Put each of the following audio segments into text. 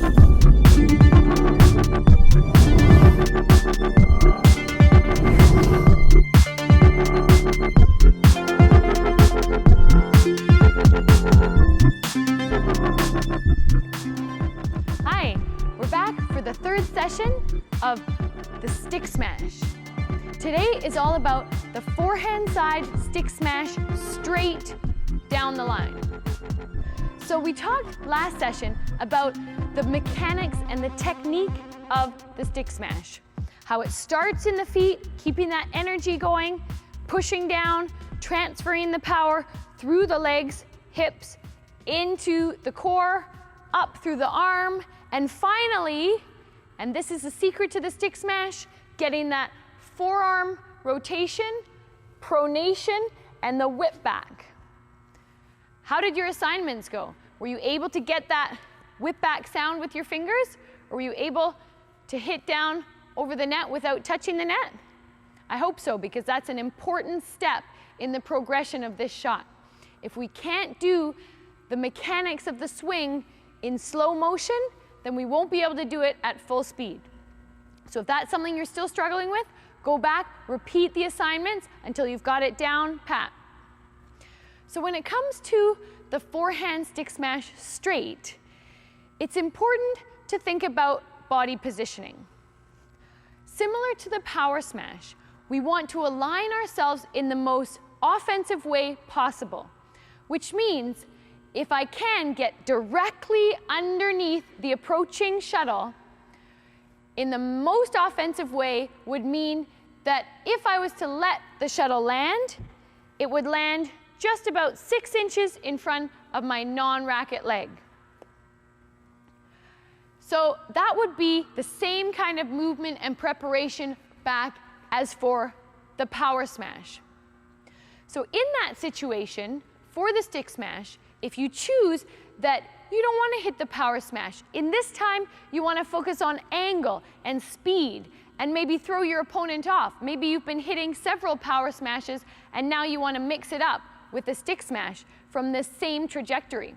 Hi, we're back for the third session of the stick smash. Today is all about the forehand side stick smash straight down the line. So we talked last session about the mechanics and the technique of the stick smash. How it starts in the feet, keeping that energy going, pushing down, transferring the power through the legs, hips, into the core, up through the arm, and finally, and this is the secret to the stick smash, getting that forearm rotation, pronation, and the whip back. How did your assignments go? Were you able to get that whip back sound with your fingers? Or were you able to hit down over the net without touching the net? I hope so, because that's an important step in the progression of this shot. If we can't do the mechanics of the swing in slow motion, then we won't be able to do it at full speed. So if that's something you're still struggling with, go back, repeat the assignments until you've got it down pat. So when it comes to the forehand stick smash straight, it's important to think about body positioning. Similar to the power smash, we want to align ourselves in the most offensive way possible, which means if I can get directly underneath the approaching shuttle in the most offensive way would mean that if I was to let the shuttle land, it would land just about 6 inches in front of my non-racket leg. So that would be the same kind of movement and preparation back as for the power smash. So in that situation, for the stick smash, if you choose that you don't want to hit the power smash, in this time you want to focus on angle and speed and maybe throw your opponent off. Maybe you've been hitting several power smashes and now you want to mix it up with the stick smash from this same trajectory.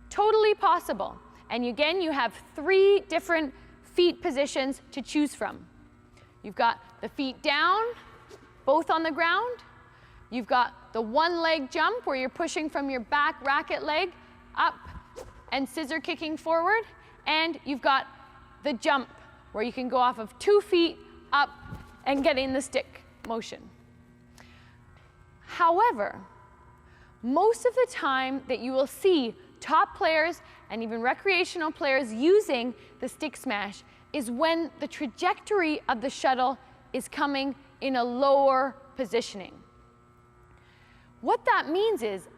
Totally possible. And again, you have 3 different feet positions to choose from. You've got the feet down, both on the ground. You've got the one leg jump where you're pushing from your back racket leg up and scissor kicking forward. And you've got the jump where you can go off of 2 feet up and get in the stick motion. However, most of the time that you will see top players and even recreational players using the stick smash is when the trajectory of the shuttle is coming in a lower positioning. What that means is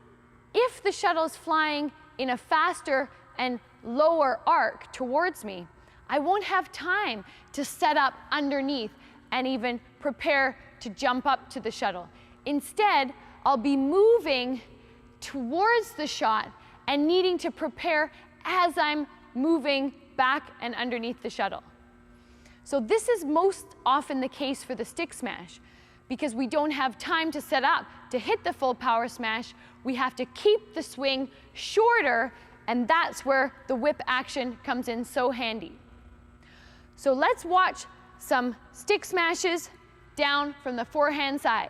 if the shuttle is flying in a faster and lower arc towards me, I won't have time to set up underneath and even prepare to jump up to the shuttle. Instead, I'll be moving towards the shot and needing to prepare as I'm moving back and underneath the shuttle. So this is most often the case for the stick smash. Because we don't have time to set up to hit the full power smash, we have to keep the swing shorter, and that's where the whip action comes in so handy. So let's watch some stick smashes down from the forehand side.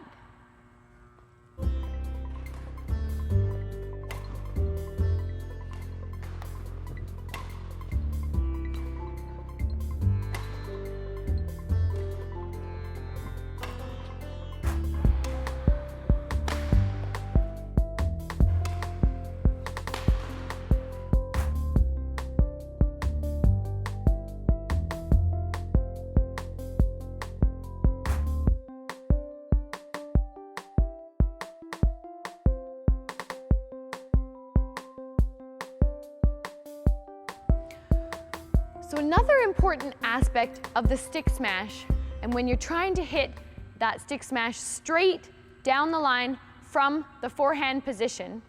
So another important aspect of the stick smash, and when you're trying to hit that stick smash straight down the line from the forehand position,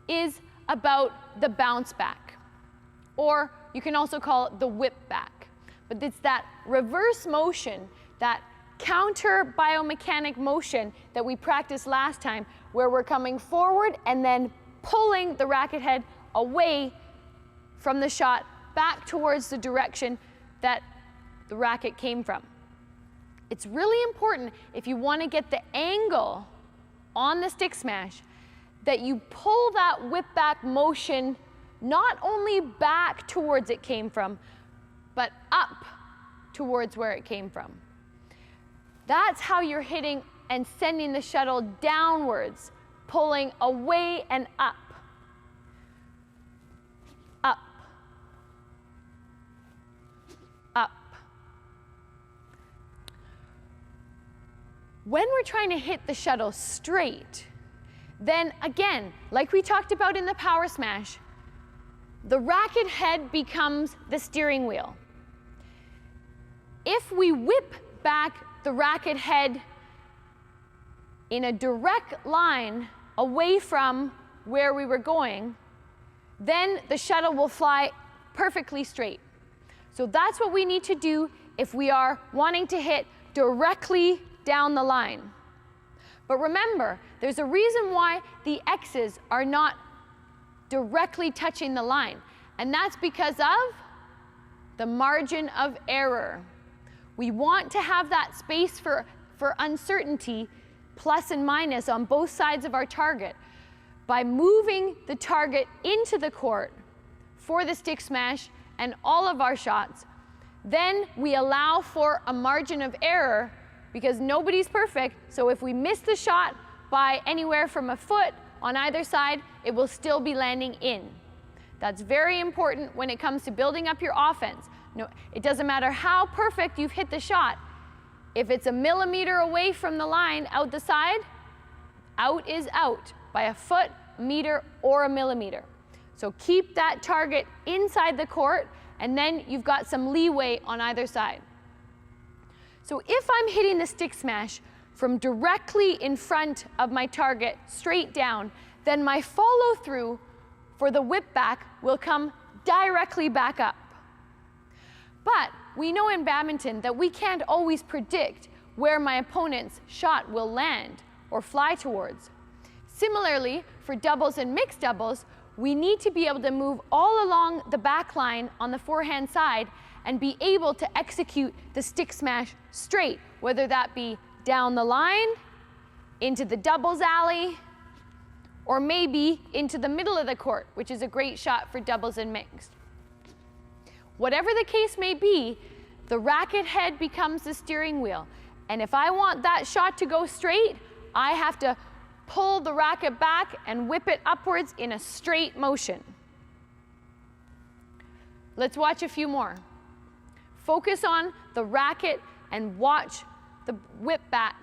is about the bounce back. Or you can also call it the whip back. But it's that reverse motion, that counter biomechanic motion that we practiced last time, where we're coming forward and then pulling the racket head away from the shot back towards the direction that the racket came from. It's really important, if you want to get the angle on the stick smash, that you pull that whip back motion not only back towards it came from, but up towards where it came from. That's how you're hitting and sending the shuttle downwards, pulling away and up. Up. Up. When we're trying to hit the shuttle straight, then again, like we talked about in the power smash, the racket head becomes the steering wheel. If we whip back the racket head in a direct line away from where we were going, then the shuttle will fly perfectly straight. So that's what we need to do if we are wanting to hit directly down the line. But remember, there's a reason why the X's are not directly touching the line, and that's because of the margin of error. We want to have that space for uncertainty, plus and minus on both sides of our target. By moving the target into the court for the stick smash and all of our shots, then we allow for a margin of error, because nobody's perfect, so if we miss the shot by anywhere from a foot on either side, it will still be landing in. That's very important when it comes to building up your offense. No, it doesn't matter how perfect you've hit the shot. If it's a millimeter away from the line out the side, out is out by a foot, meter, or a millimeter. So keep that target inside the court, and then you've got some leeway on either side. So if I'm hitting the stick smash from directly in front of my target, straight down, then my follow through for the whip back will come directly back up. But we know in badminton that we can't always predict where my opponent's shot will land or fly towards. Similarly, for doubles and mixed doubles, we need to be able to move all along the back line on the forehand side and be able to execute the stick smash straight, whether that be down the line, into the doubles alley, or maybe into the middle of the court, which is a great shot for doubles and mixed. Whatever the case may be, the racket head becomes the steering wheel. And if I want that shot to go straight, I have to pull the racket back and whip it upwards in a straight motion. Let's watch a few more. Focus on the racket and watch the whip back.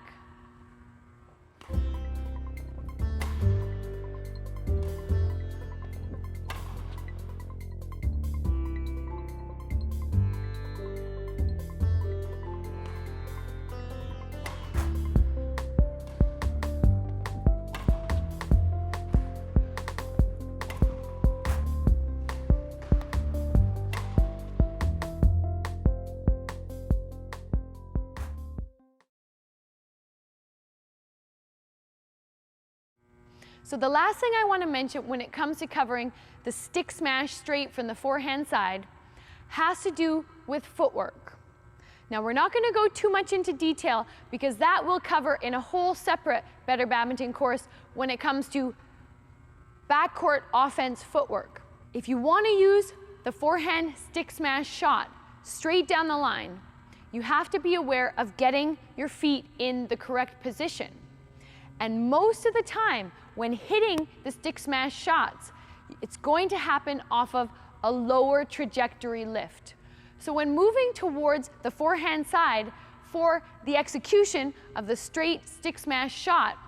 So the last thing I want to mention when it comes to covering the stick smash straight from the forehand side has to do with footwork. Now we're not going to go too much into detail because that we'll cover in a whole separate Better Badminton course when it comes to backcourt offense footwork. If you want to use the forehand stick smash shot straight down the line, you have to be aware of getting your feet in the correct position. And most of the time, when hitting the stick smash shots, it's going to happen off of a lower trajectory lift. So when moving towards the forehand side for the execution of the straight stick smash shot,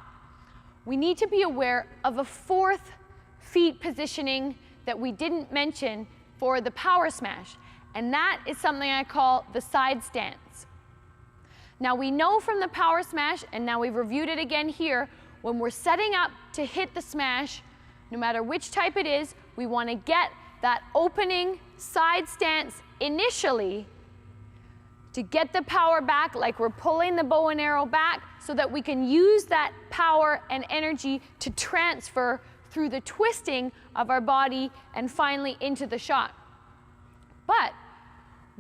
we need to be aware of a fourth feet positioning that we didn't mention for the power smash, and that is something I call the side stance. Now we know from the power smash, and now we've reviewed it again here, when we're setting up to hit the smash, no matter which type it is, we want to get that opening side stance initially to get the power back, like we're pulling the bow and arrow back, so that we can use that power and energy to transfer through the twisting of our body and finally into the shot.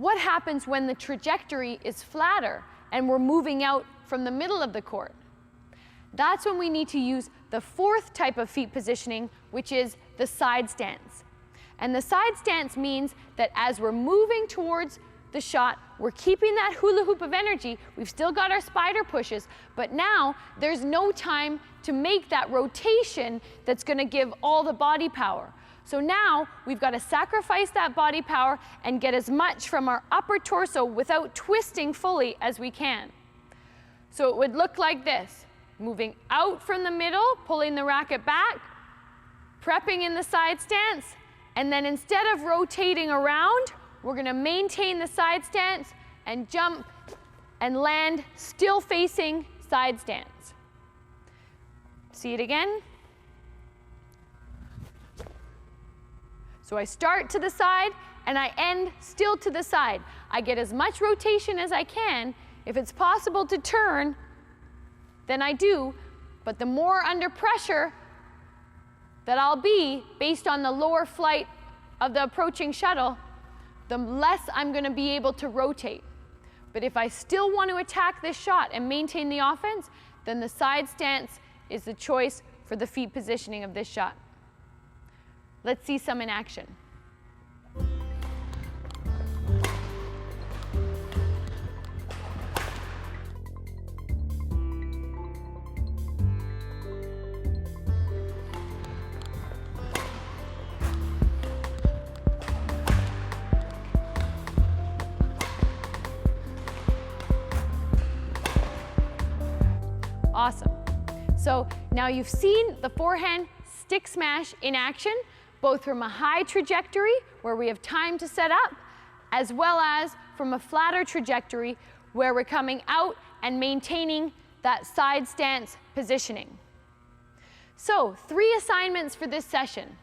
what happens when the trajectory is flatter and we're moving out from the middle of the court? That's when we need to use the fourth type of feet positioning, which is the side stance. And the side stance means that as we're moving towards the shot, we're keeping that hula hoop of energy. We've still got our spider pushes, but now there's no time to make that rotation that's going to give all the body power. So now we've got to sacrifice that body power and get as much from our upper torso without twisting fully as we can. So it would look like this. Moving out from the middle, pulling the racket back, prepping in the side stance, and then instead of rotating around, we're going to maintain the side stance and jump and land still facing side stance. See it again? So I start to the side and I end still to the side. I get as much rotation as I can. If it's possible to turn, then I do, but the more under pressure that I'll be based on the lower flight of the approaching shuttle, the less I'm going to be able to rotate. But if I still want to attack this shot and maintain the offense, then the side stance is the choice for the feet positioning of this shot. Let's see some in action. Awesome. So now you've seen the forehand stick smash in action, both from a high trajectory where we have time to set up, as well as from a flatter trajectory where we're coming out and maintaining that side stance positioning. So 3 assignments for this session.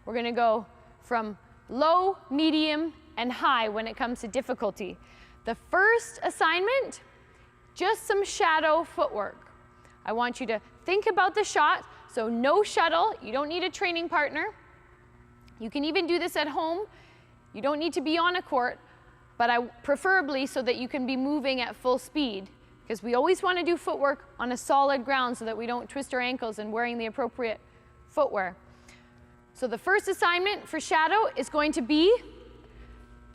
We're going to go from low, medium, and high when it comes to difficulty. The first assignment, just some shadow footwork. I want you to think about the shot, so no shuttle, you don't need a training partner. You can even do this at home. You don't need to be on a court, but preferably so that you can be moving at full speed, because we always want to do footwork on a solid ground so that we don't twist our ankles and wearing the appropriate footwear. So the first assignment for shadow is going to be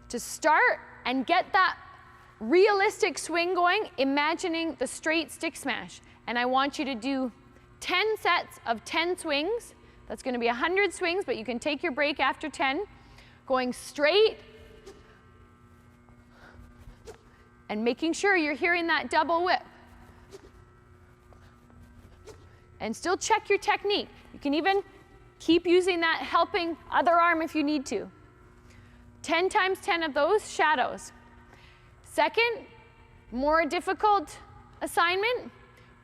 to start and get that realistic swing going, imagining the straight stick smash. And I want you to do 10 sets of 10 swings. That's going to be 100 swings, but you can take your break after 10. Going straight and making sure you're hearing that double whip. And still check your technique. You can even keep using that helping other arm if you need to. 10 times 10 of those shadows. Second, more difficult assignment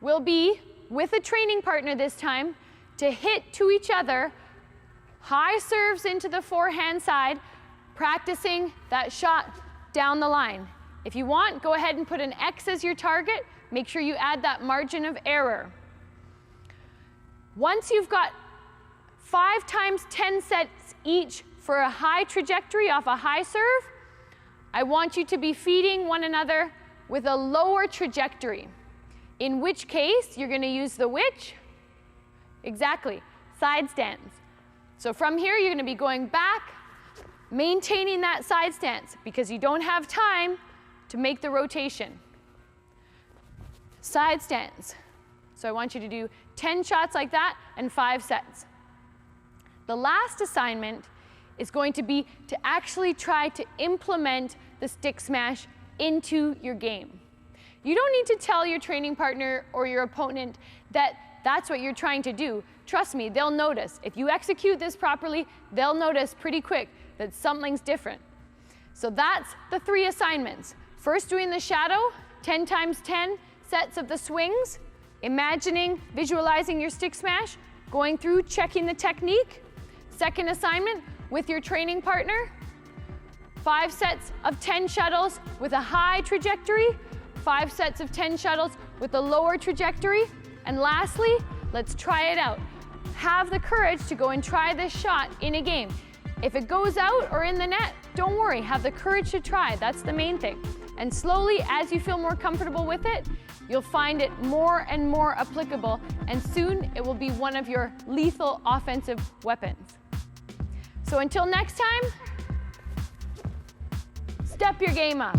will be, with a training partner this time, to hit to each other, high serves into the forehand side, practicing that shot down the line. If you want, go ahead and put an X as your target. Make sure you add that margin of error. Once you've got 5 times 10 sets each for a high trajectory off a high serve, I want you to be feeding one another with a lower trajectory. In which case, you're going to use the which? Exactly, side stance. So from here, you're going to be going back, maintaining that side stance because you don't have time to make the rotation. Side stance. So I want you to do 10 shots like that and 5 sets. The last assignment is going to be to actually try to implement the stick smash into your game. You don't need to tell your training partner or your opponent that that's what you're trying to do. Trust me, they'll notice. If you execute this properly, they'll notice pretty quick that something's different. So that's the 3 assignments. First, doing the shadow, 10 times 10 sets of the swings, imagining, visualizing your stick smash, going through, checking the technique. Second assignment, with your training partner, 5 sets of 10 shuttles with a high trajectory, 5 sets of 10 shuttles with a lower trajectory. And lastly, let's try it out. Have the courage to go and try this shot in a game. If it goes out or in the net, don't worry, have the courage to try. That's the main thing. And slowly, as you feel more comfortable with it, you'll find it more and more applicable, and soon it will be one of your lethal offensive weapons. So until next time, step your game up.